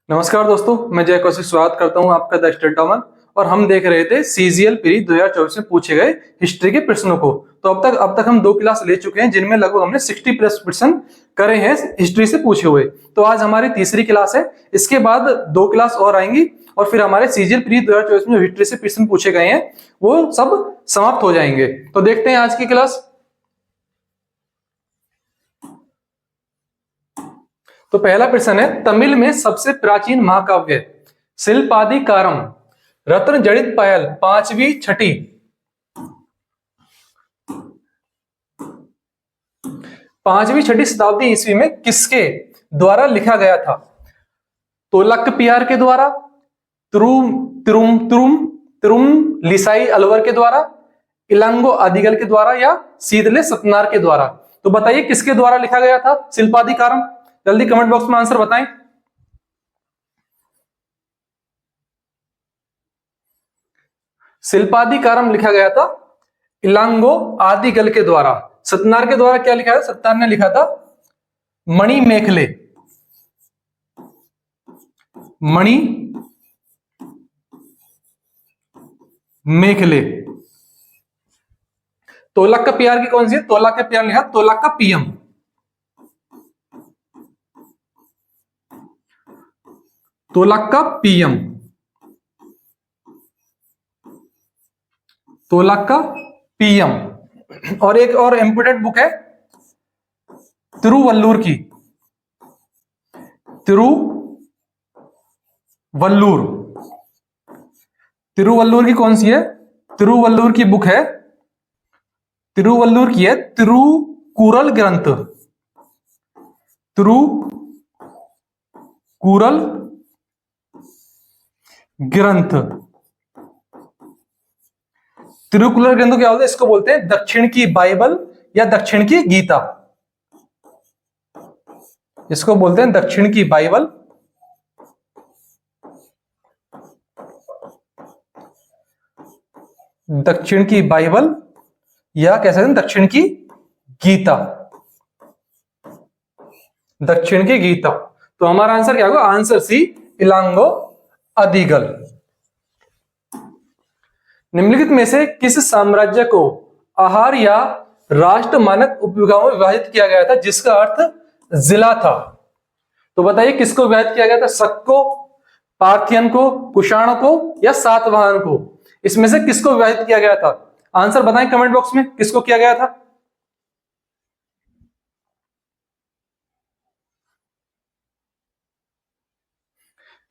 नमस्कार दोस्तों, मैं जय कौशिक स्वागत करता हूं आपका द स्टेट टॉमर। और हम देख रहे थे सीजीएल प्री 2024 में पूछे गए हिस्ट्री के प्रश्नों को। तो अब तक हम 2 क्लास ले चुके हैं, जिनमें लगभग हमने 60+ प्रश्न करे हैं हिस्ट्री से पूछे हुए। तो आज हमारी तीसरी क्लास है। इसके बाद 2 क्लास और आएंगी और फिर हमारे सीजीएल प्री 2024 में जो हिस्ट्री से प्रश्न पूछे गए हैं वो सब समाप्त हो जाएंगे। तो देखते हैं आज की क्लास। तो पहला प्रश्न है, तमिल में सबसे प्राचीन महाकाव्य शिल्पादिकारम रत्न जड़ित पायल 5वीं छठी 5वीं छठी शताब्दी ईस्वी में किसके द्वारा लिखा गया था? तोलक्कपियार के द्वारा, तिरुम लिसाई अलवर के द्वारा, इलांगो आदिगल के द्वारा या सीधले सतनार के द्वारा? तो बताइए किसके द्वारा लिखा गया था शिल्पादिकारम? जल्दी कमेंट बॉक्स में आंसर बताएं। शिल्पादिकारम लिखा गया था इलांगो आदिगल के द्वारा। सतनार के द्वारा क्या लिखा है? सतनार ने लिखा था मणि मेखले। मणि मेखले। तोलक्कपियार की कौन सी है? तोलक्कपियार लिखा तोलक्कपियम। तोलक्कपियम। तोलक्कपियम। और एक और इंपोर्टेंट बुक है तिरुवल्लुर की। तिरुवल्लुर। तिरुवल्लुर की कौन सी है? तिरुवल्लुर की बुक है, तिरुवल्लुर की है तिरुकुरल ग्रंथ। तिरुकुरल ग्रंथ। तिरुकुरल ग्रंथ क्या बोलते हैं? इसको बोलते हैं दक्षिण की बाइबल या दक्षिण की गीता। इसको बोलते हैं दक्षिण की बाइबल, दक्षिण की बाइबल या कह सकते हैं दक्षिण की गीता। दक्षिण की गीता। तो हमारा आंसर क्या होगा? Answer C, Ilango Adigal. निम्नलिखित में से किस साम्राज्य को आहार या राष्ट्र मानक उपविभागों में विभाजित किया गया था जिसका अर्थ जिला था? तो बताइए किसको विभाजित किया गया था? शक को, पार्थियन को, कुषाण को या सातवाहन को? इसमें से किसको विभाजित किया गया था? आंसर बताएं कमेंट बॉक्स में, किसको किया गया था?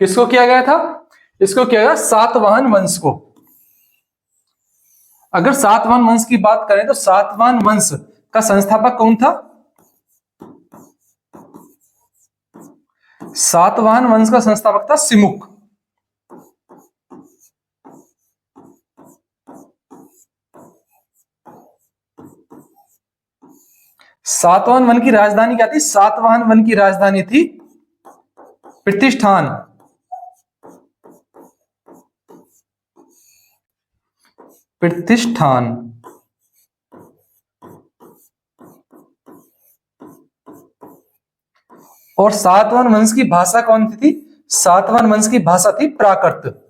किसको किया गया था? इसको किया गया सातवाहन वंश को। अगर सातवाहन वंश की बात करें तो सातवाहन वंश का संस्थापक कौन था? सातवाहन वंश का संस्थापक था सिमुक। सातवाहन वन की राजधानी क्या थी? सातवाहन वन की राजधानी थी प्रतिष्ठान। प्रतिष्ठान। और सातवाहन वंश की भाषा कौन सी थी? सातवाहन वंश की भाषा थी प्राकृत।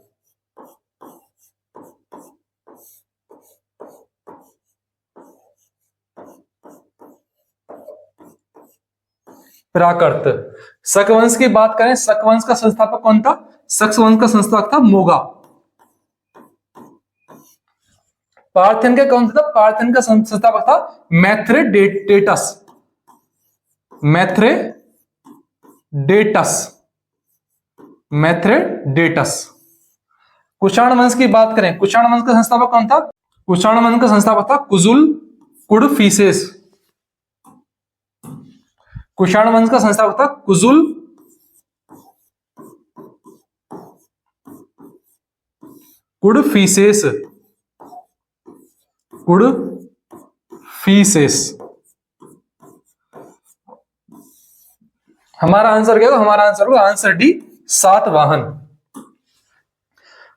प्राकृत। शक वंश की बात करें, शक वंश का संस्थापक कौन था? शक वंश का संस्थापक था मोगा। पार्थियन का कौन सा था? पार्थियन का संस्थापक था मैथ्रेडेटस। मैथ्रेडेटस। मैथ्रेडेटस। कुषाण वंश की बात करें, कुषाण वंश का संस्थापक कौन था? कुषाण वंश का संस्थापक था कुजुल कुडफिसेस। कुषाण वंश का संस्थापक था कुजुल कुडफिसेस। कुडफिसेस। हमारा आंसर क्या होगा? हमारा आंसर होगा आंसर डी, सातवाहन।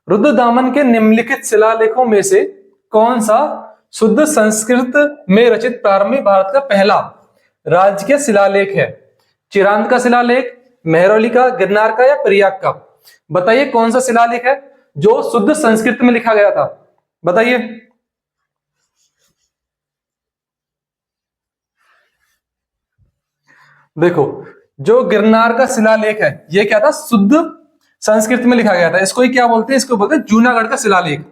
रुद्रदामन के निम्नलिखित शिलालेखों में से कौन सा शुद्ध संस्कृत में रचित प्रारंभिक भारत का पहला राजकीय शिलालेख है? चिरांद का शिलालेख, मेहरौली का, गिरनार का या प्रयाग का? बताइए कौन सा शिलालेख है जो शुद्ध संस्कृत में लिखा गया था? बताइए। देखो, जो गिरनार का शिलालेख है ये क्या था? शुद्ध संस्कृत में लिखा गया था। इसको ही क्या बोलते हैं? इसको बोलते हैं जूनागढ़ का शिलालेख।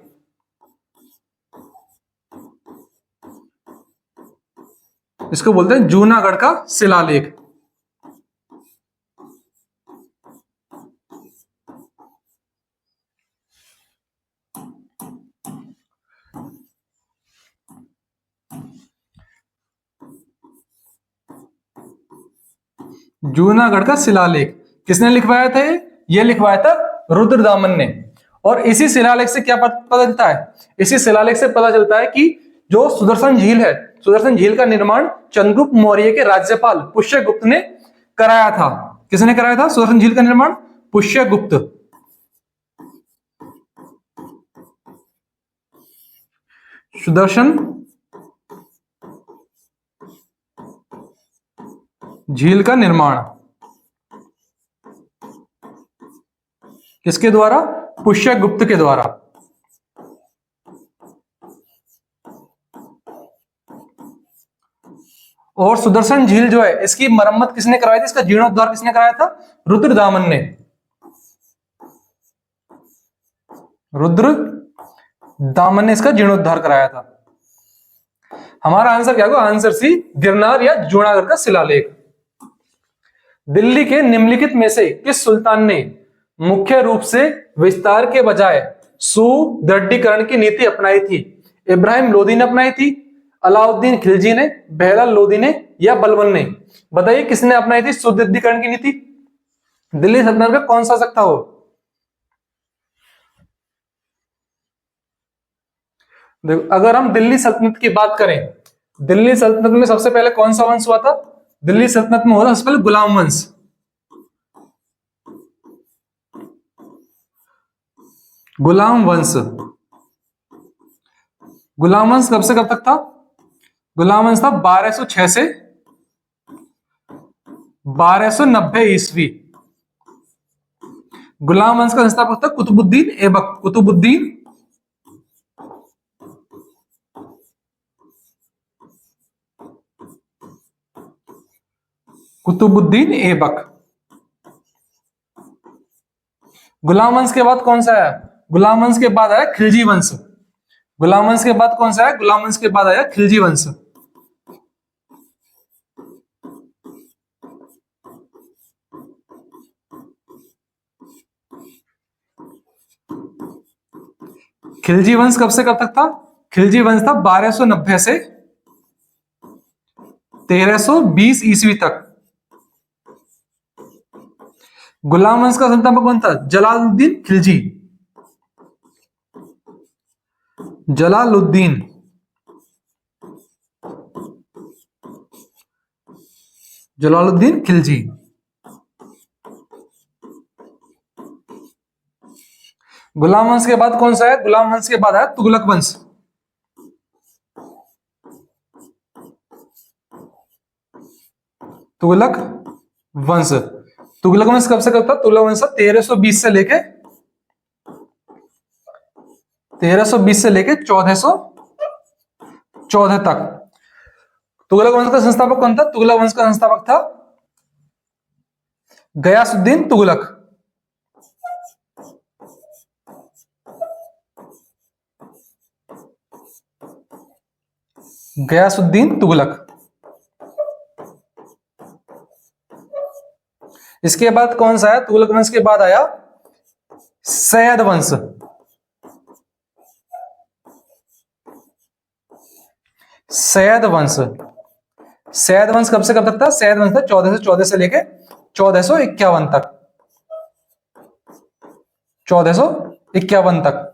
इसको बोलते हैं जूनागढ़ का शिलालेख। जूनागढ़ का शिलालेख किसने लिखवाया था? ये लिखवाया था रुद्रदामन ने। और इसी शिलालेख से क्या पता चलता है? इसी शिलालेख से पता चलता है कि जो सुदर्शन झील है, सुदर्शन झील का निर्माण चंद्रगुप्त मौर्य के राज्यपाल पुष्यगुप्त ने कराया था। किसने कराया था सुदर्शन झील का निर्माण? पुष्यगुप्त। सुदर्शन झील का निर्माण किसके द्वारा? पुष्यगुप्त के द्वारा। और सुदर्शन झील जो है इसकी मरम्मत किसने करवाई थी? इसका जीर्णोद्धार किसने कराया था? रुद्रदामन ने। रुद्रदामन ने इसका जीर्णोद्धार कराया था। हमारा आंसर क्या होगा? आंसर सी, गिरनार या जूनागढ़ का शिलालेख। दिल्ली के निम्नलिखित में से किस सुल्तान ने मुख्य रूप से विस्तार के बजाय सुदृढ़ीकरण की नीति अपनाई थी? इब्राहिम लोदी ने अपनाई थी, अलाउद्दीन खिलजी ने, बेहलाल लोदी ने या बलबन ने? बताइए किसने अपनाई थी सुदृढ़ीकरण की नीति? दिल्ली सल्तनत का कौन सा शासक था वो? देखो, अगर हम दिल्ली सल्तनत की बात करें, दिल्ली सल्तनत में सबसे पहले कौन सा वंश हुआ था? दिल्ली सल्तनत में हुआ सबसे पहले गुलाम वंश। गुलाम वंश। गुलाम वंश कब से कब तक था? गुलाम वंश था 1206 से 1290 ईस्वी। गुलाम वंश का संस्थापक था कुतुबुद्दीन ऐबक। कुतुबुद्दीन ऐबक। गुलाम वंश के बाद कौन सा आया? गुलाम वंश के बाद आया खिलजी वंश। गुलाम वंश के बाद कौन सा आया? गुलाम वंश के बाद आया खिलजी वंश। खिलजी वंश कब से कब तक था? खिलजी वंश था 1290 से 1320 ईस्वी तक। गुलाम वंश का संस्थापक कौन था? जलालुद्दीन खिलजी। जलालुद्दीन जलालुद्दीन खिलजी। गुलाम वंश के बाद कौन सा है? गुलाम वंश के बाद है तुगलक वंश। तुगलक वंश। तुगलक वंश कब से कब था? तुगलक वंश 1320 से लेके 1414 तक। तुगलक वंश का संस्थापक कौन था? तुगलक वंश का संस्थापक था गयासुद्दीन तुगलक। गयासुद्दीन तुगलक। इसके बाद कौन सा है? तुगलक वंश के बाद आया सैयद वंश। सैयद वंश। सैयद वंश कब से कब तक था? सैयद वंश था 1414 से लेके 1451 तक। 1451 तक।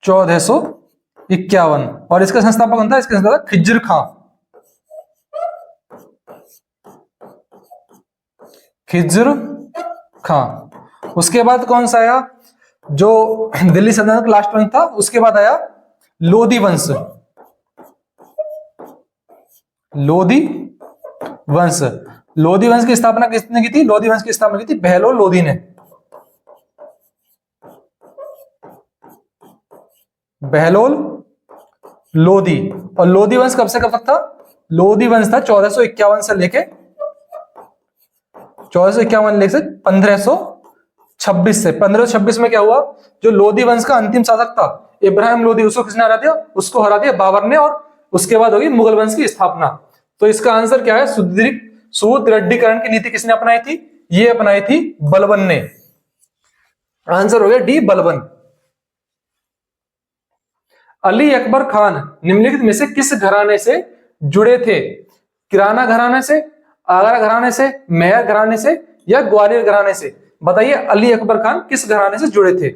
(1451) और इसका संस्थापक कौन था? इसका संस्थापक खिज्र खां। खिज्र खां। उसके बाद कौन सा आया? जो दिल्ली सल्तनत का लास्ट वंश था उसके बाद आया लोधी वंश। लोधी वंश। लोधी वंश की स्थापना किसने की थी? लोधी वंश की स्थापना की थी बहलोल लोधी ने। बहलोल लोधी। और लोधी वंश कब से कब तक था? लोधी वंश था 1451 से लेके 1451 लेके 1526 से। 1526 में क्या हुआ? जो लोधी वंश का अंतिम शासक था इब्राहिम लोधी, उसको किसने हरा दिया? उसको हरा दिया बाबर ने, और उसके बाद होगी मुगल वंश की स्थापना। तो इसका आंसर क्या है? सुदृढ़ीकरण की नीति किसने अपनाई थी? ये अपनाई थी बलबन ने। आंसर हो गया डी, बलबन। अली अकबर खान निम्नलिखित में से किस घराने से जुड़े थे? किराना घराने से, आगरा घराने से, मेहर घराने से, या ग्वालियर घराने से? बताइए अली अकबर खान किस घराने से जुड़े थे?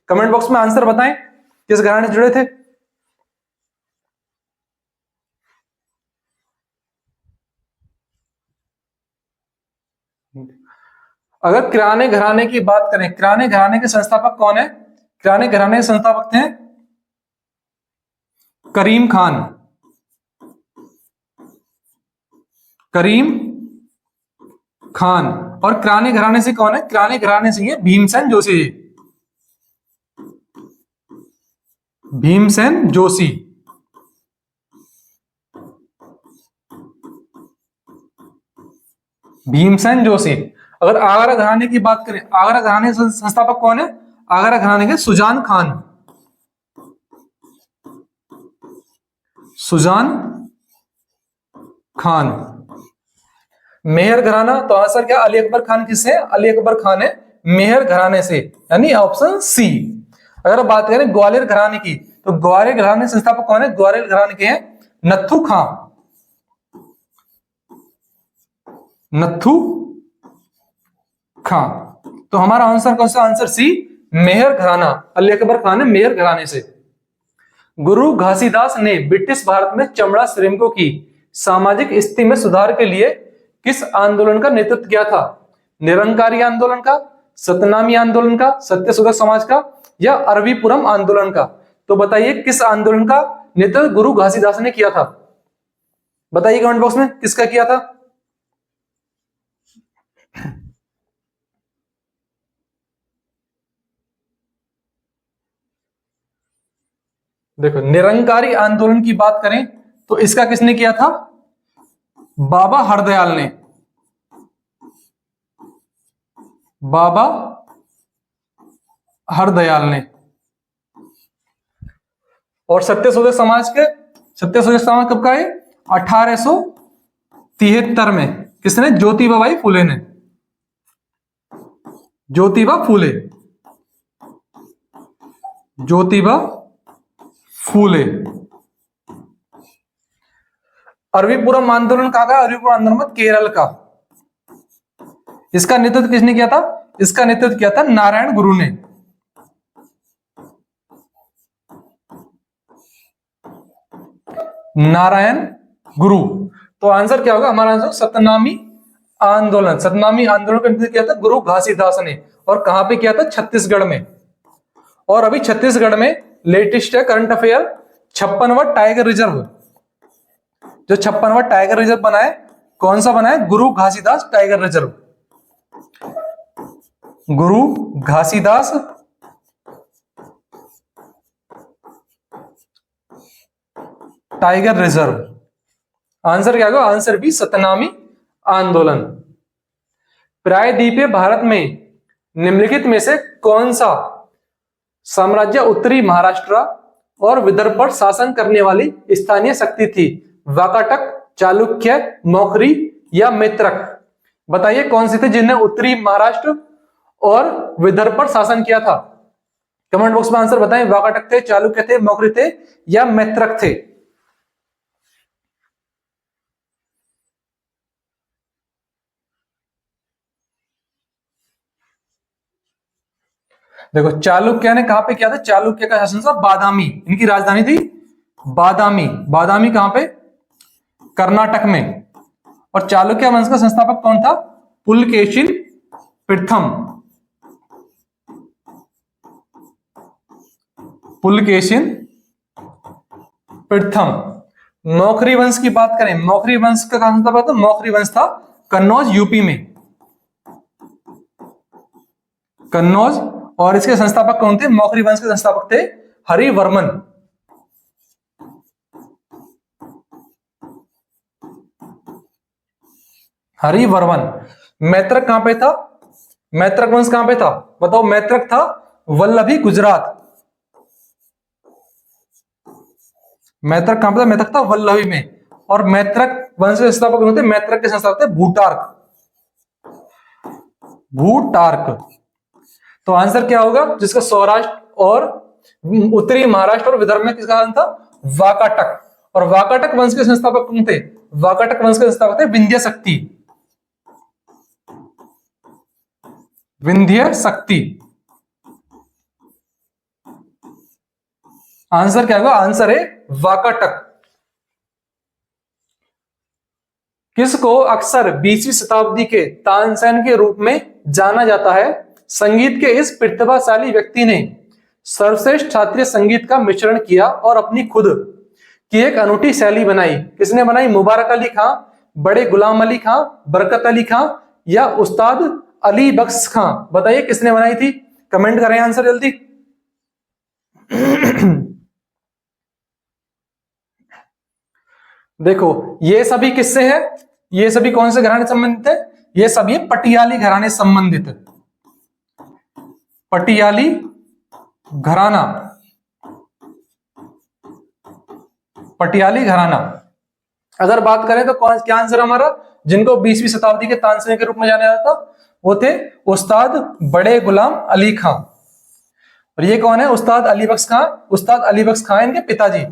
कमेंट बॉक्स में आंसर बताएं, किस घराने से जुड़े थे? अगर किराने घराने की बात करें, किराने घराने के संस्थापक कौन है? किराने घराने के संस्थापक थे करीम खान। करीम खान। और किराने घराने से कौन है? किराने घराने से ये भीमसेन जोशी। भीमसेन जोशी। भीमसेन जोशी। अगर आगरा घराने की बात करें, आगरा घराने के संस्थापक कौन है? आगरा घराने के सुजान खान। सुजान खान। मेहर घराना, तो आंसर क्या? अली अकबर खान किससे? अली अकबर खान है मेहर घराने से, यानी ऑप्शन सी। अगर बात करें ग्वालियर घराने की, तो ग्वालियर घराने के संस्थापक कौन है? ग्वालियर घराने के हैं नत्थू खां। नत्थू खां। तो हमारा आंसर कौन सा? आंसर सी, मेहर घराना। अली अकबर खान है मेहर घराने से। गुरु घासीदास ने ब्रिटिश भारत में चमड़ा श्रमिकों की सामाजिक स्थिति में सुधार के लिए किस आंदोलन का नेतृत्व किया था? निरंकारी आंदोलन का, सतनामी आंदोलन का, सत्यशोधक समाज का, या अरविपुरम आंदोलन का? तो बताइए किस आंदोलन का नेतृत्व गुरु घासीदास ने किया था? बताइए कमेंट बॉक्स में किसका किया था? देखो, निरंकारी आंदोलन की बात करें तो इसका किसने किया था? बाबा हरदयाल ने। बाबा हरदयाल ने। और सत्यशोधक समाज के, सत्यशोधक समाज कब का है? 1873 में। किसने? ज्योतिबा बाई फुले ने। ज्योतिबा फुले। ज्योतिबा फूले। अरविपुरम आंदोलन कहां का? अरविपुरम आंदोलन केरल का। इसका नेतृत्व किसने किया था? इसका नेतृत्व किया था नारायण गुरु ने। नारायण गुरु। तो आंसर क्या होगा? हमारा आंसर सतनामी आंदोलन। सतनामी आंदोलन का नेतृत्व किया था गुरु घासीदास ने। और कहां पे किया था? छत्तीसगढ़ में। और अभी छत्तीसगढ़ में लेटेस्ट है करंट अफेयर, 56वां टाइगर रिजर्व। जो 56वां टाइगर रिजर्व बना है, कौन सा बना है? गुरु घासीदास टाइगर रिजर्व। गुरु घासीदास टाइगर रिजर्व। आंसर क्या होगा? आंसर बी, सतनामी आंदोलन। प्रायद्वीपीय भारत में निम्नलिखित में से कौन सा साम्राज्य उत्तरी महाराष्ट्र और विदर्भ पर शासन करने वाली स्थानीय शक्ति थी? वाकाटक, चालुक्य, मौखरी, या मैत्रक? बताइए कौन से थे जिन्हें उत्तरी महाराष्ट्र और विदर्भ पर शासन किया था? कमेंट बॉक्स में आंसर बताएं। वाकाटक थे, चालुक्य थे, मौखरी थे, या मैत्रक थे? देखो, चालुक्य ने कहां पे किया था? चालुक्य का शासन था बादामी। इनकी राजधानी थी बादामी। बादामी कहां पे? कर्नाटक में। और चालुक्य वंश का संस्थापक कौन था? पुलकेशिन प्रथम। पुलकेशिन प्रथम। मौखरी वंश की बात करें, मौखरी वंश का कहां था? तो मौखरी वंश था कन्नौज यूपी में, कन्नौज। और इसके संस्थापक कौन थे? मौखरी वंश के संस्थापक थे हरिवर्मन। हरिवर्मन। मैत्रक कहां पे था? मैत्रक वंश कहां पे था बताओ? मैत्रक था वल्लभी गुजरात। मैत्रक कहां पे था? मैत्रक था वल्लभी में। और मैत्रक वंश के संस्थापक कौन थे? मैत्रक के संस्थापक थे भूटार्क। भूटार्क। तो आंसर क्या होगा? जिसका सौराष्ट्र और उत्तरी महाराष्ट्र और विदर्भ में किसका नाम था? वाकाटक। और वाकाटक वंश के संस्थापक कौन थे? वाकाटक वंश के संस्थापक थे विंध्य शक्ति। विंध्य शक्ति। आंसर क्या होगा? आंसर है वाकाटक। किसको अक्सर 20वीं शताब्दी के तानसेन के रूप में जाना जाता है? संगीत के इस प्रतिभाशाली व्यक्ति ने सर्वश्रेष्ठ शास्त्रीय संगीत का मिश्रण किया और अपनी खुद की एक अनूठी शैली बनाई। किसने बनाई? मुबारक अली खां, बड़े गुलाम अली खां, बरकत अली खां या उस्ताद अली बख्श खां? बताइए किसने बनाई थी? कमेंट करें आंसर जल्दी। देखो ये सभी किससे है? ये सभी कौन से घराने संबंधित है? ये सभी पटियाली घराने संबंधित। पटियाली घराना। पटियाली घराना। अगर बात करें तो कौन क्या आंसर हमारा? जिनको 20वीं शताब्दी के तानसेन के रूप में जाना जाता था वो थे उस्ताद बड़े गुलाम अली खां। और ये कौन है? उस्ताद अली बख्श खां। उस्ताद अली बख्श खां इनके पिताजी,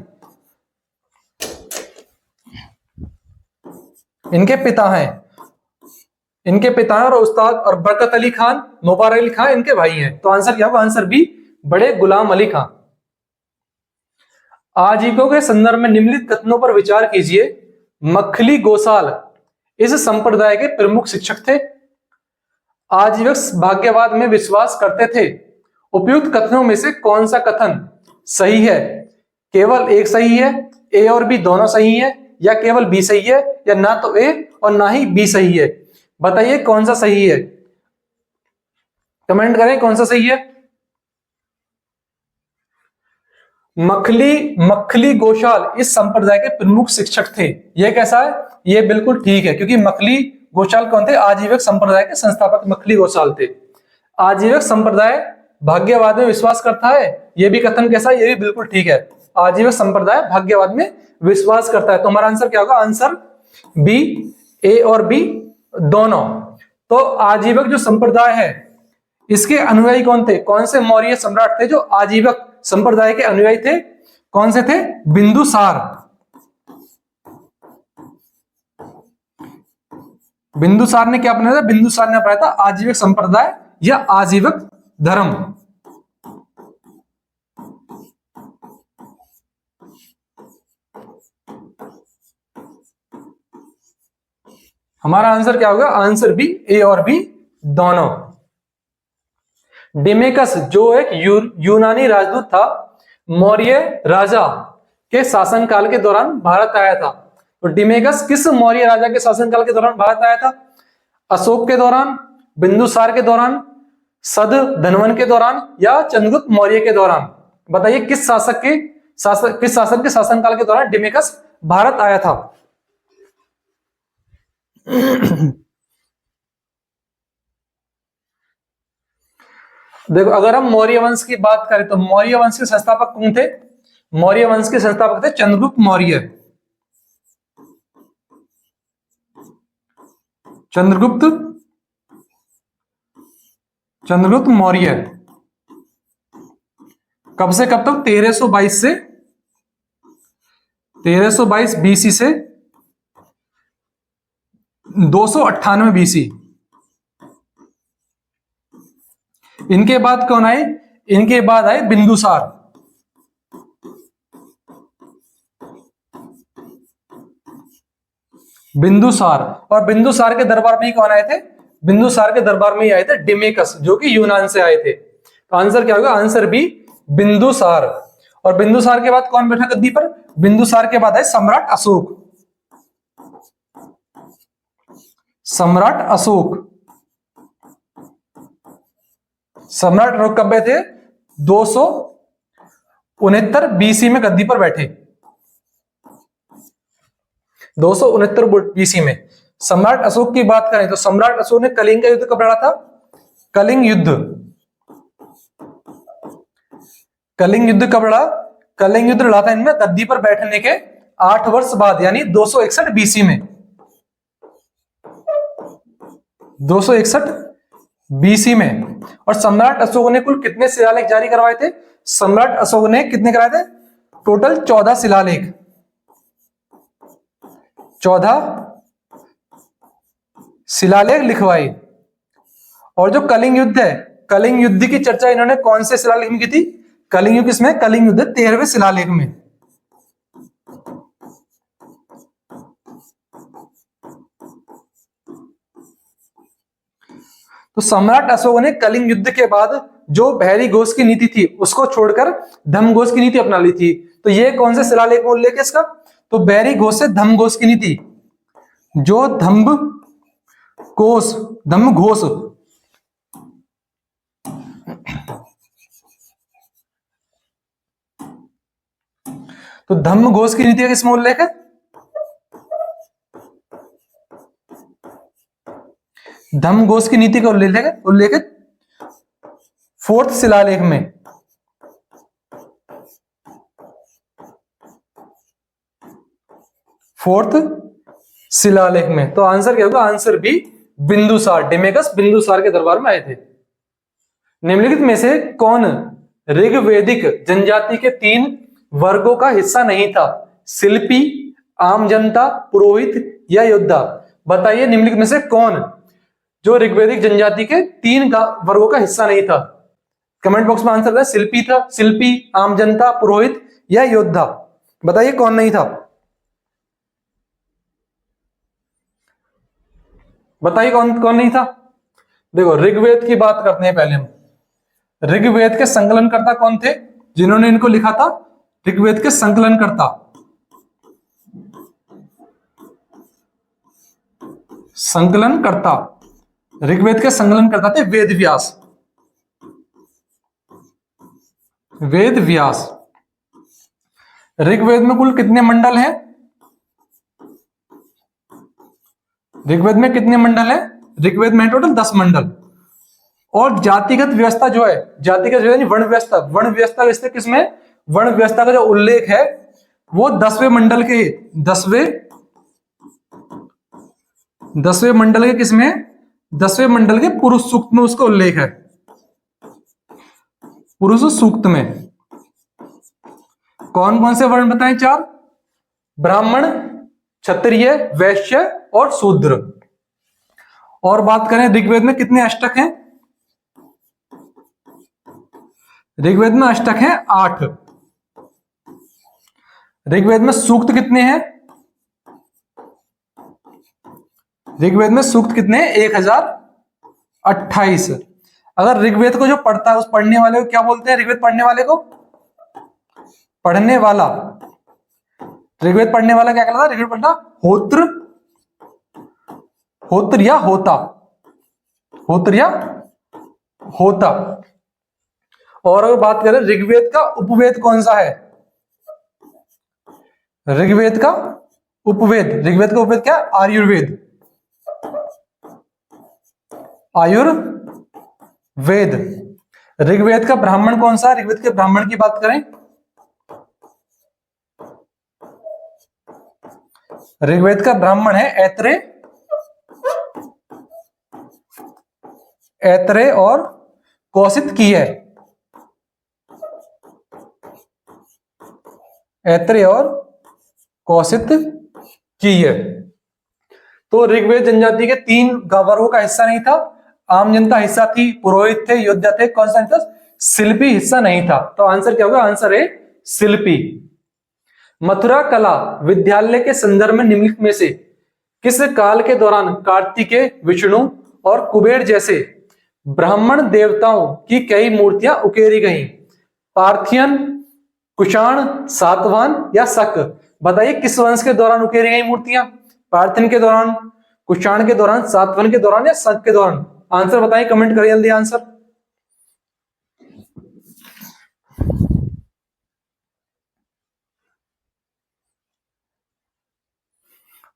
इनके पिता हैं, इनके पिता हैं। और उस्ताद और बरकत अली खान, मुबारक अली खान इनके भाई हैं। तो आंसर क्या होगा? आंसर बी, बड़े गुलाम अली खान। आजीविकों के संदर्भ में निम्नलिखित कथनों पर विचार कीजिए। मखली गोसाल इस संप्रदाय के प्रमुख शिक्षक थे। आजीवक भाग्यवाद में विश्वास करते थे। उपयुक्त कथनों में से कौन सा कथन सही है? केवल एक सही है, ए और बी दोनों सही है, या केवल बी सही है, या ना तो ए और ना ही बी सही है? बताइए कौन सा सही है? कमेंट करें कौन सा सही है। मखली गोशाल इस संप्रदाय के प्रमुख शिक्षक थे। यह कैसा है? यह बिल्कुल ठीक है, क्योंकि मखली गोशाल कौन थे? आजीवक संप्रदाय के संस्थापक मखली गोशाल थे। आजीवक संप्रदाय भाग्यवाद में विश्वास करता है, यह भी कथन कैसा है? यह भी बिल्कुल ठीक है। आजीवक संप्रदाय भाग्यवाद में विश्वास करता है। तो हमारा आंसर क्या होगा? आंसर बी, ए और बी दोनों। तो आजीवक जो संप्रदाय है इसके अनुयायी कौन थे? कौन से मौर्य सम्राट थे जो आजीवक संप्रदाय के अनुयायी थे? कौन से थे? बिंदुसार। बिंदुसार ने क्या अपनाया था? बिंदुसार ने अपनाया था आजीवक संप्रदाय या आजीवक धर्म। हमारा आंसर क्या होगा? आंसर बी, ए और बी दोनों। डिमेकस जो एक यूनानी राजदूत था, मौर्य राजा के शासनकाल के दौरान भारत आया था। तो डिमेकस किस मौर्य राजा के शासनकाल के दौरान भारत आया था? अशोक के दौरान, बिंदुसार के दौरान, सद धनवन के दौरान, या चंद्रगुप्त मौर्य के दौरान? बताइए किस शासक के शासनकाल के दौरान डिमेकस भारत आया था? देखो अगर हम मौर्य वंश की बात करें तो मौर्य वंश के संस्थापक कौन थे? मौर्य वंश के संस्थापक थे चंद्रगुप्त मौर्य। चंद्रगुप्त मौर्य कब से कब तक? 1322 बीसी से 298 बीसी। इनके बाद कौन आए? इनके बाद आए बिंदुसार। बिंदुसार। और बिंदुसार के दरबार में ही कौन आए थे? बिंदुसार के दरबार में ही आए थे डिमेकस, जो कि यूनान से आए थे। तो आंसर क्या होगा? Answer B, Bindusar. और बिंदुसार के बाद कौन बैठा गद्दी पर? बिंदुसार के बाद है सम्राट अशोक। सम्राट अशोक, सम्राट अशोक कब बैठे? 269 बीसी में गद्दी पर बैठे। 269 बीसी में। सम्राट अशोक की बात करें तो सम्राट अशोक ने कलिंग का युद्ध कब लड़ा था? कलिंग युद्ध, कलिंग युद्ध कब लड़ा? कलिंग युद्ध लड़ा था इनमें गद्दी पर बैठने के 8 वर्ष बाद, यानी 261 बीसी में। 261 बीसी में। और सम्राट अशोक ने कुल कितने शिलालेख जारी करवाए थे? सम्राट अशोक ने कितने कराए थे? टोटल 14 शिलालेख, 14 शिलालेख लिखवाए। और जो कलिंग युद्ध है, कलिंग युद्ध की चर्चा इन्होंने कौन से शिलालेख में की थी? कलिंग युद्ध किसमें? कलिंग युद्ध 13वें शिलालेख में। तो सम्राट अशोक ने कलिंग युद्ध के बाद जो बहरी घोष की नीति थी उसको छोड़कर धम्म घोष की नीति अपना ली थी। तो ये कौन से शिलालेख में उल्लेख है इसका? तो बहरी घोष से धम्म घोष की नीति, जो धम्म घोष, धम्म घोष, तो धम्म घोष की नीति का किसमें उल्लेख है? धम्म घोष की नीति का उल्लेख है 4th शिलालेख में। 4th शिलालेख में। तो आंसर क्या होगा? आंसर बी बिंदुसार, डिमेकस बिंदुसार के दरबार में आए थे। निम्नलिखित में से कौन ऋग्वैदिक जनजाति के 3 वर्गों का हिस्सा नहीं था? शिल्पी, आम जनता, पुरोहित या योद्धा? बताइए निम्नलिखित में से कौन जो ऋग्वैदिक जनजाति के 3 वर्गों का हिस्सा नहीं था? कमेंट बॉक्स में आंसर था। शिल्पी था, शिल्पी, आम जनता, पुरोहित या योद्धा? बताइए कौन नहीं था? बताइए कौन कौन नहीं था? देखो ऋग्वेद की बात करते हैं पहले हम। ऋग्वेद के संकलनकर्ता कौन थे जिन्होंने इनको लिखा था? ऋग्वेद के संकलनकर्ता, संकलनकर्ता, ऋग्वेद के संकलनकर्ता थे वेद व्यास। वेद व्यास। ऋग्वेद में कुल कितने मंडल हैं? ऋग्वेद में कितने मंडल हैं? ऋग्वेद में टोटल 10 मंडल। और जातिगत व्यवस्था जो है, जातिगत यानी वर्ण व्यवस्था, वर्ण व्यवस्था किसमें? वर्ण व्यवस्था का जो उल्लेख है वो 10वें मंडल के 10वें मंडल के किसमें? 10वें मंडल के पुरुष सूक्त में उसका उल्लेख है। पुरुष सूक्त में कौन कौन से वर्ण बताएं? 4, ब्राह्मण, क्षत्रिय, वैश्य और शूद्र। और बात करें ऋग्वेद में कितने अष्टक हैं? ऋग्वेद में अष्टक हैं 8। ऋग्वेद में सूक्त कितने हैं? ऋग्वेद में सूक्त कितने हैं? 1028। अगर ऋग्वेद को जो पढ़ता है उस पढ़ने वाले को क्या बोलते हैं? ऋग्वेद पढ़ने वाले को पढ़ने वाला, ऋग्वेद पढ़ने वाला क्या कहलाता है? ऋग्वेद पढ़ना होत्र, होत्र या होता, होत्र या होता। और अगर बात करें ऋग्वेद का उपवेद कौन सा है? ऋग्वेद का उपवेद, ऋग्वेद का उपवेद क्या? आयुर्वेद, आयुर्वेद। ऋग्वेद का ब्राह्मण कौन सा? ऋग्वेद के ब्राह्मण की बात करें, ऋग्वेद का ब्राह्मण है ऐत्रेय, ऐत्रेय और कौशिक की है, ऐत्रेय और कौशिक की है। तो ऋग्वेद जनजाति के 3 वर्गों का हिस्सा नहीं था। आम जनता हिस्सा थी, पुरोहित थे, योद्धा थे। कौन सा था? शिल्पी हिस्सा नहीं था। तो आंसर क्या होगा? आंसर है शिल्पी। मथुरा कला विद्यालय के संदर्भ में निम्नलिखित में से किस काल के दौरान कार्तिकेय, विष्णु और कुबेर जैसे ब्राह्मण देवताओं की कई मूर्तियां उकेरी गईं? पार्थियन, कुषाण, सातवाहन या शक। बताइए किस वंश के दौरान उकेरी गई मूर्तियां? पार्थेन के दौरान, कुषाण के दौरान, सातवाहन के दौरान या शक के दौरान? आंसर बताइए, कमेंट करिए जल्दी आंसर।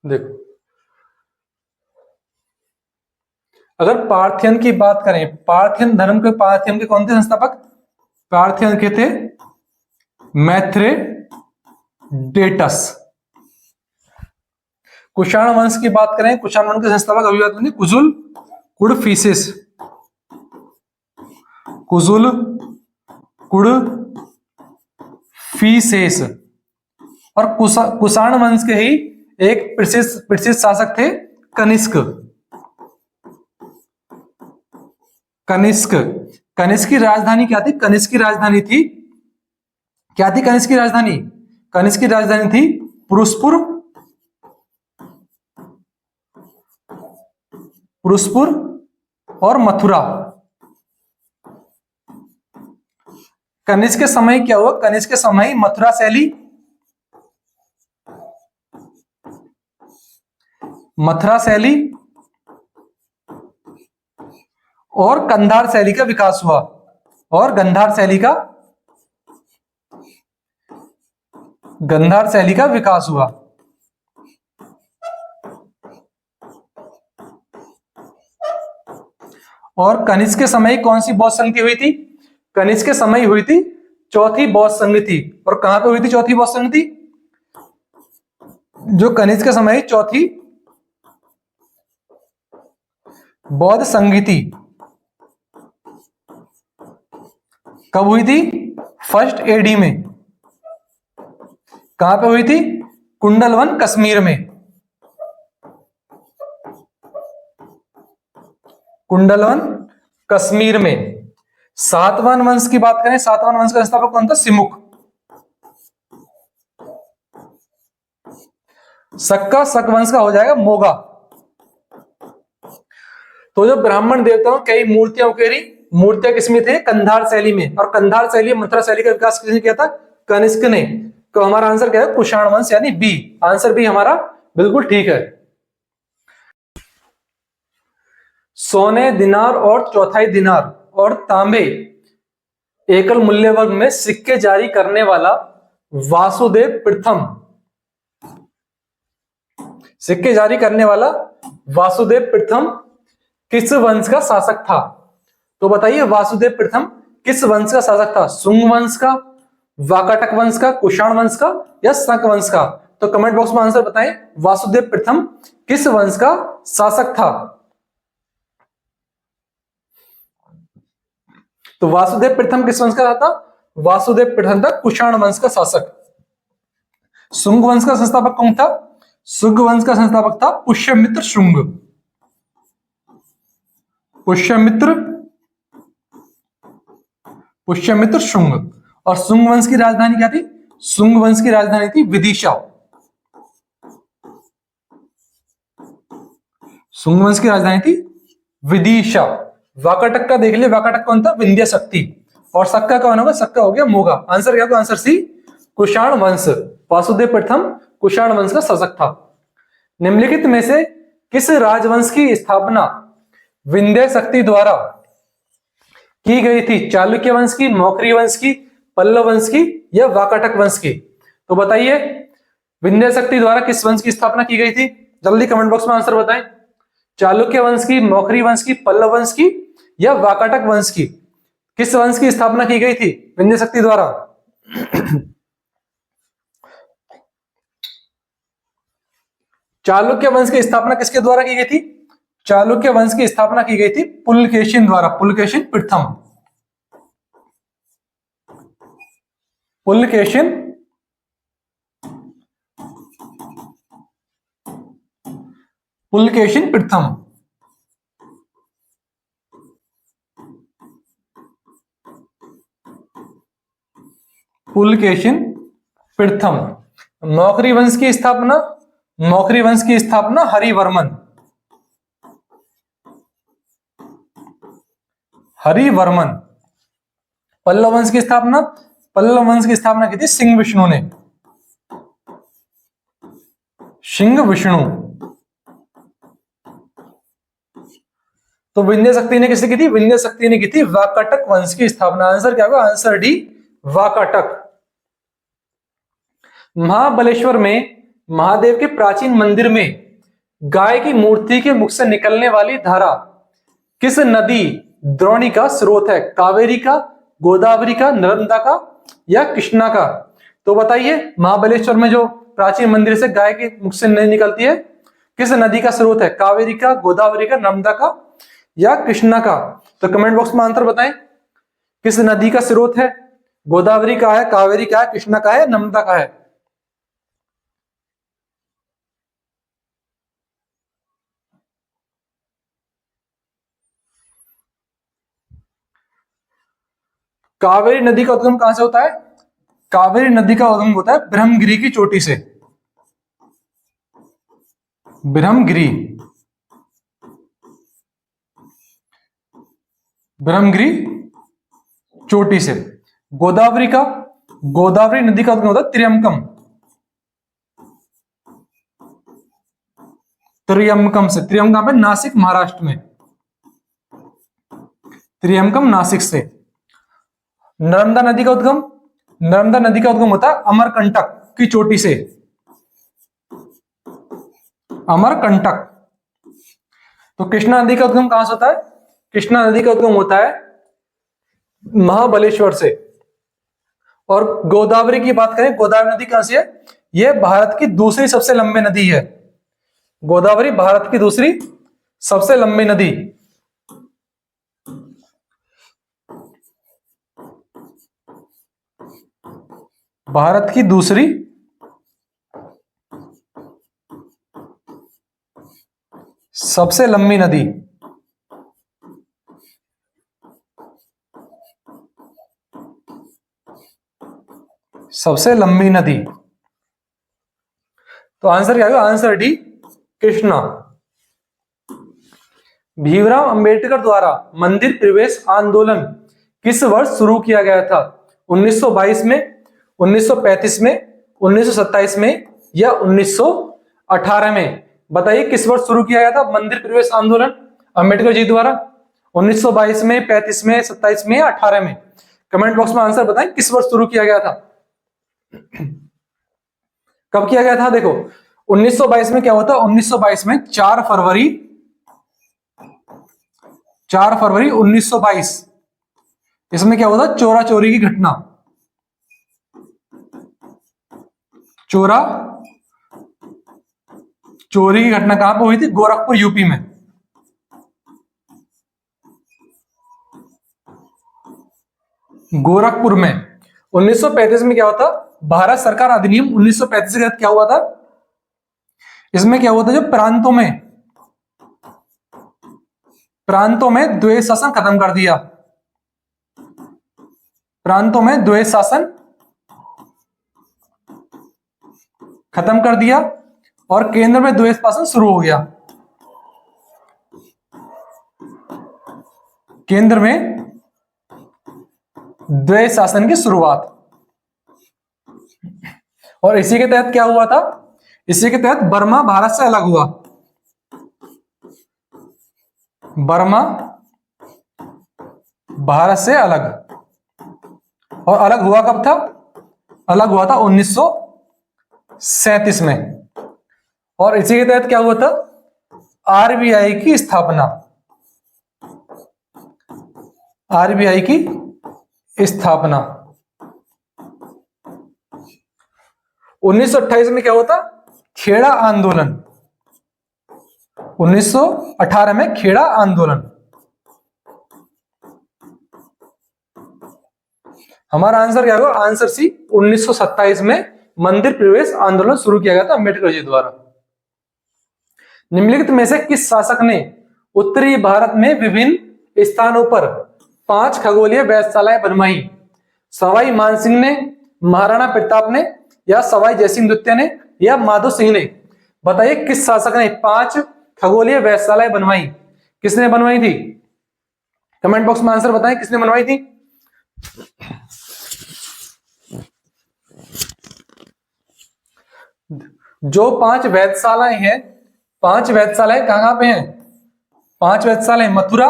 देखो, अगर पार्थियन की बात करें, पार्थियन धर्म के, पार्थियन के कौन थे संस्थापक? पार्थियन के थे मैथ्रेडेटस। कुषाण वंश की बात करें, कुषाण वंश के संस्थापक अभी बात करें कुजुल कुडफिसेस, कुजुल कुडफिसेस। और कुषाण वंश के ही एक प्रसिद्ध शासक थे कनिष्क। कनिष्क, कनिष्क की राजधानी क्या थी? कनिष्क की राजधानी थी, क्या थी कनिष्क की राजधानी? कनिष्क की राजधानी थी पुरुषपुर, पुरुषपुर और मथुरा। कनिष्क के समय क्या हुआ? कनिष्क के समय मथुरा शैली, मथुरा शैली और कंधार शैली का विकास हुआ, और गंधार शैली का, गंधार शैली का विकास हुआ। और कनिष्क के समय कौन सी बौद्ध संधि हुई थी? कनिष्क के समय हुई थी चौथी बौद्ध संधि। और कहां पे हुई थी चौथी बौद्ध संधि? जो कनिष्क के समय चौथी बौद्ध संधि कब हुई थी? फर्स्ट एडी में। कहां पे हुई थी? कुंडलवन कश्मीर में। कुंडलवन कश्मीर में। सातवाहन वंश की बात करें, सातवाहन वंश का संस्थापक कौन था? सिमुक। सक्का, शक वंश का हो जाएगा मोगा। तो जो ब्राह्मण देवताओं कई मूर्तियां उकेरी, मूर्तियां किसमें थे? कंधार शैली में। और कंधार शैली, मथुरा शैली का विकास किसने किया था? कनिष्क ने। तो हमारा आंसर क्या है? कुषाण वंश, यानी बी। आंसर बी हमारा बिल्कुल ठीक है। सोने, दिनार और चौथाई दिनार और तांबे एकल मूल्य वर्ग में सिक्के जारी करने वाला वासुदेव प्रथम, सिक्के जारी करने वाला वासुदेव प्रथम किस वंश का शासक था? तो बताइए वासुदेव प्रथम किस वंश का शासक था? शुंग वंश का, वाकाटक वंश का, कुषाण वंश का या शक वंश का? तो कमेंट बॉक्स में आंसर बताएं, वासुदेव प्रथम किस वंश का शासक था? तो वासुदेव प्रथम किस वंश का था? वासुदेव प्रथम था कुषाण वंश का शासक। शुंग वंश का संस्थापक कौन था? शुंग वंश का संस्थापक था पुष्यमित्र शुंग। पुष्यमित्र, पुष्यमित्र शुंग। और शुंग वंश की राजधानी क्या थी? शुंग वंश की राजधानी थी विदिशा। शुंग वंश की राजधानी थी विदिशा। वाकाटक का देख लिया, वाकाटक कौन था? विंध्य शक्ति। और सक्का कौन होगा? सक्का हो गया मोगा। आंसर क्या होगा? आंसर सी, कुषाण वंश। वासुदेव प्रथम कुषाण वंश का शासक था। निम्नलिखित में से किस राजवंश की स्थापना विंध्य शक्ति द्वारा की गई थी? चालुक्य वंश की, मौखरी वंश की, पल्लव वंश की या वाकाटक वंश की? तो बताइए विंध्य शक्ति द्वारा किस वंश की स्थापना की गई थी? जल्दी कमेंट बॉक्स में आंसर बताएं। चालुक्य वंश की, मौखरी वंश की, पल्लव वंश की या वाकाटक वंश की? किस वंश की स्थापना की गई थी विंध्य शक्ति द्वारा? चालुक्य वंश की स्थापना किसके द्वारा की गई थी? चालुक्य वंश की स्थापना की गई थी पुलकेशिन द्वारा, पुलकेशिन प्रथम। पुलकेशिन पुलकेशिन प्रथम। पुलकेशिन प्रथम। मौखरी वंश की स्थापना, मौखरी वंश की स्थापना हरिवर्मन, हरिवर्मन। पल्लव वंश की स्थापना पल्लव वंश की स्थापना की थी सिंह विष्णु ने। सिंह विष्णु। तो विंध्य शक्ति ने किसने की थी? विंध्य शक्ति ने की थी वाकाटक वंश की स्थापना। आंसर क्या होगा? Answer D, Vakataka. महाबलेश्वर में महादेव के प्राचीन मंदिर में गाय की मूर्ति के मुख से निकलने वाली धारा किस नदी द्रोणी का स्रोत है? कावेरी का, गोदावरी का, नर्मदा का या कृष्णा का? तो बताइए, महाबलेश्वर में जो प्राचीन मंदिर से गाय के मुख से निकलती है, किस नदी का स्रोत है? कावेरी का, गोदावरी का, नर्मदा का या कृष्णा का? तो कमेंट बॉक्स में आंसर बताएं, किस नदी का स्रोत है? गोदावरी का है, कावेरी का है, कृष्णा का है, नर्मदा का है? कावेरी नदी का उद्गम कहां से होता है? कावेरी नदी का उद्गम होता है ब्रह्मगिरी की चोटी से। ब्रह्मगिरी, ब्रह्मगिरी चोटी से। गोदावरी का, गोदावरी नदी का उद्गम होता है त्रियमकम, त्रियमकम से। त्रियमकम पे? नासिक, महाराष्ट्र में। त्रियमकम नासिक से। नर्मदा नदी का उद्गम, नर्मदा नदी का उद्गम होता है अमरकंटक की चोटी से। अमरकंटक। तो कृष्णा नदी का उद्गम कहां से होता है? कृष्णा नदी का उद्गम होता है महाबलेश्वर से। और गोदावरी की बात करें, गोदावरी नदी कहां से है? यह भारत की दूसरी सबसे लंबी नदी है। गोदावरी भारत की दूसरी सबसे लंबी नदी। भारत की दूसरी सबसे लंबी नदी। सबसे लंबी नदी। तो आंसर क्या होगा? Answer D, Krishna. भीमराव अंबेडकर द्वारा मंदिर प्रवेश आंदोलन किस वर्ष शुरू किया गया था? 1922 में, 1935 में, 1927 में या 1918 में? बताइए, किस वर्ष शुरू किया गया था मंदिर प्रवेश आंदोलन अंबेडकर जी द्वारा? 1922 में, 35 में, 27 में या 18 में? कमेंट बॉक्स में आंसर बताएं, किस वर्ष शुरू किया गया था? कब किया गया था? देखो, 1922 में क्या होता है? 1922 में 4 फरवरी, 4 फरवरी 1922, इसमें क्या होता है? चोरा चोरी की घटना। चोरा चोरी की घटना कहां पर हुई थी? गोरखपुर, यूपी में। गोरखपुर में। 1935 में क्या होता? भारत सरकार अधिनियम 1935 के तहत क्या हुआ था? इसमें क्या हुआ था? जो प्रांतों में द्वैध शासन खत्म कर दिया। प्रांतों में द्वैध शासन खत्म कर दिया और केंद्र में द्वैध शासन शुरू हो गया। केंद्र में द्वैध शासन की शुरुआत। और इसी के तहत क्या हुआ था? इसी के तहत बर्मा भारत से अलग हुआ। बर्मा भारत से अलग। और अलग हुआ कब था? अलग हुआ था 1937 में। और इसी के तहत क्या हुआ था? आरबीआई की स्थापना। आरबीआई की स्थापना। 1928 में क्या होता? खेड़ा आंदोलन। 1918 में खेड़ा आंदोलन। हमारा आंसर क्या होगा? आंसर सी, 1927 में मंदिर प्रवेश आंदोलन शुरू किया गया था अंबेडकर जी द्वारा। निम्नलिखित में से किस शासक ने उत्तरी भारत में विभिन्न स्थानों पर 5 खगोलीय वेधशालाएं बनवाई? सवाई मानसिंह ने, महाराणा प्रताप ने या सवाई जयसिंह द्वितीय ने या माधो सिंह ने? बताइए, किस शासक ने 5 खगोलीय वेधशालाएं बनवाई? किसने बनवाई थी? कमेंट बॉक्स में आंसर बताएं, किसने बनवाई थी? जो 5 वेधशालाएं हैं, 5 वेधशालाएं कहाँ पे हैं? 5 वेधशालाएं मथुरा,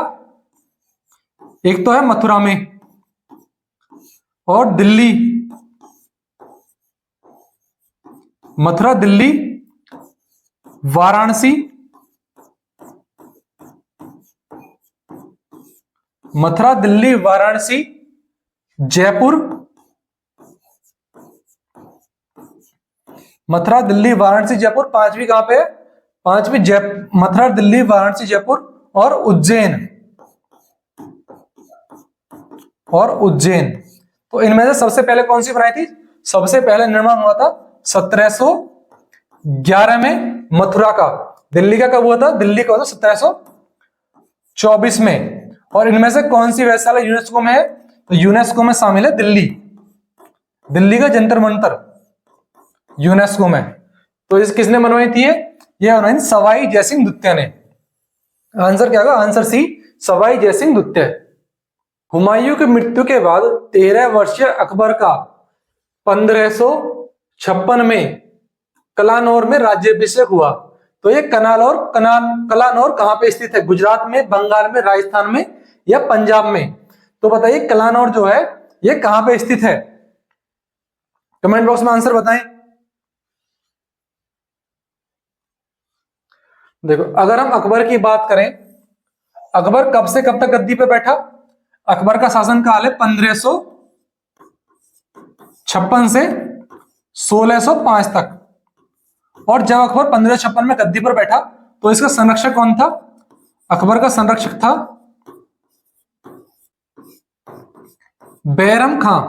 एक तो है मथुरा में, और दिल्ली, मथुरा, दिल्ली, वाराणसी, मथुरा, दिल्ली, वाराणसी, जयपुर, मथुरा, दिल्ली, वाराणसी, जयपुर। पांचवी कहां पे है? पांचवी मथुरा, दिल्ली, वाराणसी, जयपुर और उज्जैन, और उज्जैन। तो इनमें से सबसे पहले कौन सी बनाई थी? सबसे पहले निर्माण हुआ था 1711 में मथुरा का। दिल्ली का कब हुआ था? दिल्ली का हुआ था 1724 में। और इनमें से कौन सी वेधशाला यूनेस्को में है? तो यूनेस्को में शामिल है दिल्ली, दिल्ली का जंतर मंतर यूनेस्को में। तो इस किसने बनवाई थी? ये बनवाई सवाई जयसिंह द्वितीय ने। आंसर क्या होगा? आंसर सी, सवाई जयसिंह द्वितीय। हुमायूं की मृत्यु के बाद 13 वर्षीय अकबर का 1556 में कलानौर में राज्याभिषेक हुआ। तो ये कलानौर कहां पे स्थित है? गुजरात में, बंगाल में, राजस्थान में या पंजाब में? तो बताइए कलानौर जो है ये कहां पे स्थित है? कमेंट बॉक्स में आंसर बताएं। देखो, अगर हम अकबर की बात करें, अकबर कब से कब तक गद्दी पे बैठा? अकबर का शासन काल है 1556 से 1605 तक। और जब अकबर 1556 में गद्दी पर बैठा तो इसका संरक्षक कौन था? अकबर का संरक्षक था बैरम खां।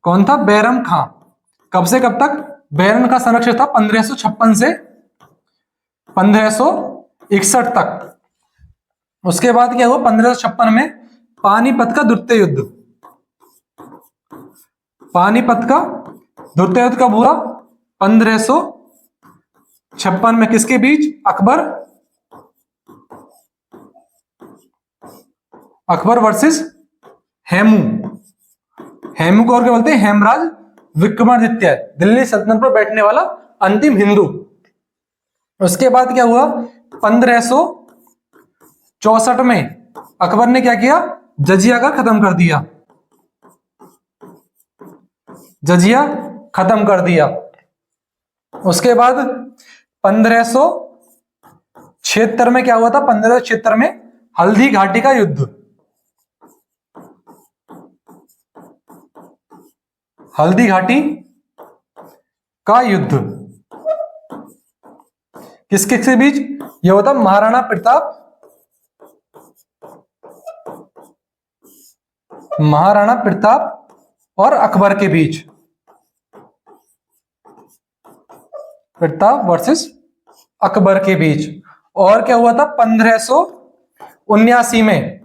कौन था? बैरम खां। कब से कब तक बैरम का संरक्षक था? 1556 से 1561 तक। उसके बाद क्या हुआ? 1556 में पानीपत का द्वितीय युद्ध। पानीपत का द्वितीय युद्ध कब हुआ? 1556 में। किसके बीच? अकबर वर्सेस हेमू। हेमू को और क्या बोलते हैं? हेमराज विक्रमादित्य, दिल्ली सल्तनत पर बैठने वाला अंतिम हिंदू। उसके बाद क्या हुआ? 1564 में अकबर ने क्या किया? जजिया का खत्म कर दिया। जजिया खत्म कर दिया। उसके बाद 1576 में क्या हुआ था? 1576 में हल्दी घाटी का युद्ध। हल्दी घाटी का युद्ध किसके के बीच? यह होता महाराणा प्रताप, महाराणा प्रताप और अकबर के बीच। प्रताप वर्सेस अकबर के बीच। और क्या हुआ था? 1579 में,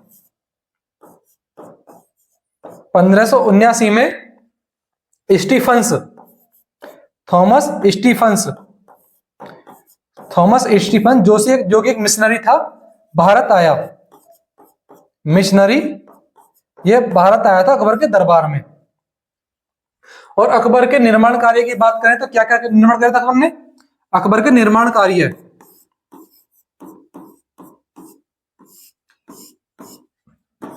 1579 में स्टीफंस, थॉमस स्टीफन जो कि एक मिशनरी था, भारत आया। मिशनरी ये भारत आया था अकबर के दरबार में। और अकबर के निर्माण कार्य की बात करें तो क्या क्या निर्माण किया था अकबर ने? अकबर के निर्माण कार्य,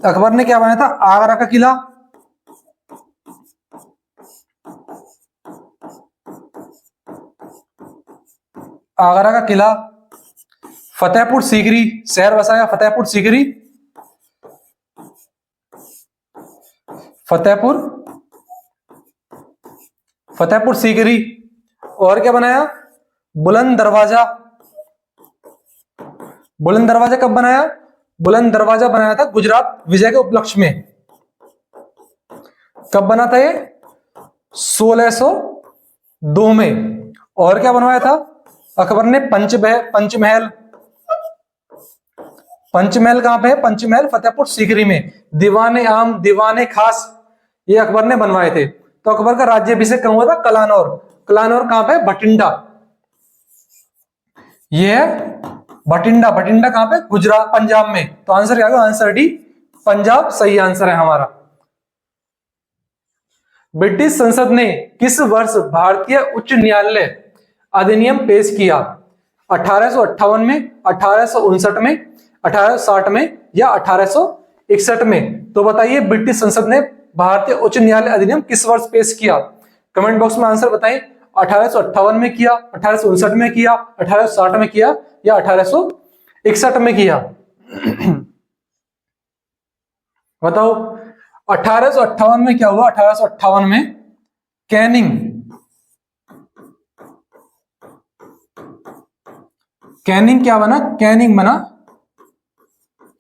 अकबर ने क्या बनाया था? आगरा का किला, आगरा का किला, फतेहपुर सीकरी, शहर बसाया फतेहपुर सीकरी, फतेहपुर सीकरी। और क्या बनाया? बुलंद दरवाजा। बुलंद दरवाजा कब बनाया? बुलंद दरवाजा बनाया था गुजरात विजय के उपलक्ष्य में। कब बना था ये? 1602 में। और क्या बनवाया था अकबर ने? पंचमहल। पंचमहल कहां पे है? पंचमहल फतेहपुर सीकरी में। दीवाने आम, दीवाने खास ये अकबर ने बनवाए थे। तो अकबर का राज्याभिषेक कहां हुआ था? कलानौर। कलानौर कहां पे? भटिंडा। ये है भटिंडा। भटिंडा कहां पे? गुजरात, पंजाब में। तो आंसर क्या होगा? आंसर डी, पंजाब सही आंसर है हमारा। ब्रिटिश संसद ने किस वर्ष भारतीय उच्च न्यायालय अधिनियम पेश किया? 1858 में, 1859 में, 1860 में या 1861 में? तो बताइए ब्रिटिश संसद ने भारतीय उच्च न्यायालय अधिनियम किस वर्ष पेश किया? कमेंट बॉक्स में आंसर बताएं। 1858 में किया, 1859 में किया, 1860 में किया या 1861 में किया? बताओ 1858 में क्या हुआ? 1858 में कैनिंग क्या बना? कैनिंग बना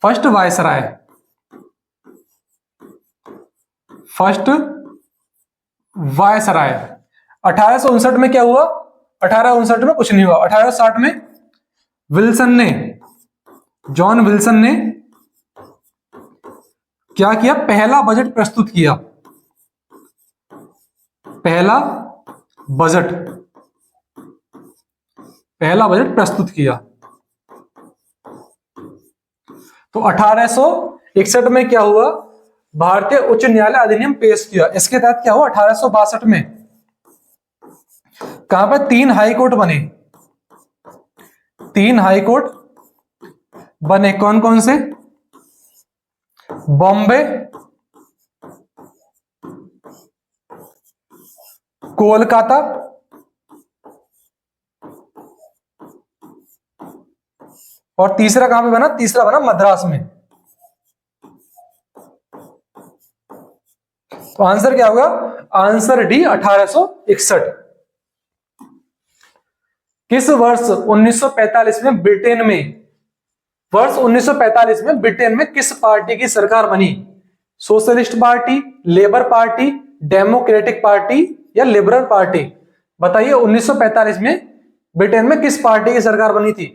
फर्स्ट वायसराय। First viceroy. 1859 में क्या हुआ? 1859 में कुछ नहीं हुआ। 1860 में जॉन विल्सन ने क्या किया? पहला बजट प्रस्तुत किया। पहला बजट प्रस्तुत किया। तो 1861 में क्या हुआ? भारतीय उच्च न्यायालय अधिनियम पेश किया। इसके तहत क्या हुआ? 1862 में कहां पर 3 हाई कोर्ट बने? 3 हाई कोर्ट बने। कौन कौन से? बॉम्बे, कोलकाता और तीसरा कहां पे बना? तीसरा बना मद्रास में। तो आंसर क्या होगा? Answer D 1861। किस वर्ष 1945 में ब्रिटेन में किस पार्टी की सरकार बनी? Socialist party, Labour party, democratic party या लिबरल पार्टी? बताइए 1945 में ब्रिटेन में किस पार्टी की सरकार बनी थी?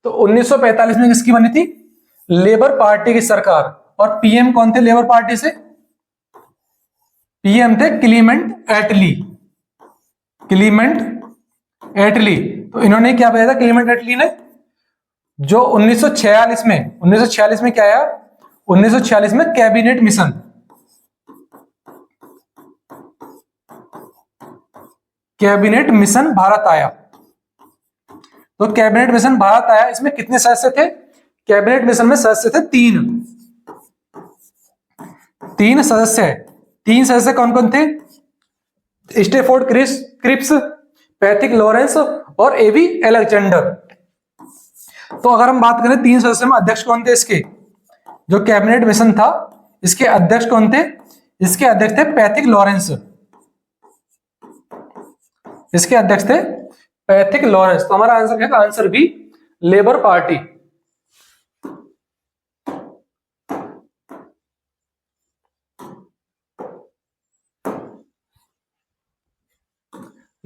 तो 1945 में किसकी बनी थी? लेबर पार्टी की सरकार। और पीएम कौन थे लेबर पार्टी से? पीएम थे क्लीमेंट एटली। तो इन्होंने क्या बताया था? क्लीमेंट एटली ने जो 1946 में क्या आया? 1946 में कैबिनेट मिशन भारत आया। तो कैबिनेट मिशन भारत आया, इसमें कितने सदस्य थे? कैबिनेट मिशन में सदस्य थे 3 सदस्य। 3 सदस्य कौन कौन थे? स्टेफोर्ड क्रिप्स, पैथिक लॉरेंस और एवी अलेक्जेंडर। तो अगर हम बात करें 3 सदस्य में अध्यक्ष कौन थे? इसके जो कैबिनेट मिशन था, इसके अध्यक्ष कौन थे? इसके अध्यक्ष थे पैथिक लॉरेंस। इसके अध्यक्ष थे पैथिक लॉरेंस। तो हमारा आंसर क्या है? Answer B Labour Party.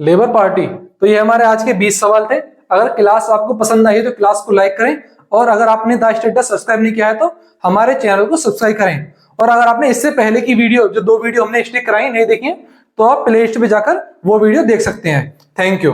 Labour Party. तो ये हमारे आज के 20 सवाल थे। अगर क्लास आपको पसंद आई है तो क्लास को लाइक करें, और अगर आपने द स्टडी सब्सक्राइब नहीं किया है तो हमारे चैनल को सब्सक्राइब करें। और अगर आपने इससे पहले की वीडियो, जो 2 वीडियो हमने स्टिक कराई नहीं देखी है, तो आप प्ले लिस्ट पे जाकर वो वीडियो देख सकते हैं। Thank you.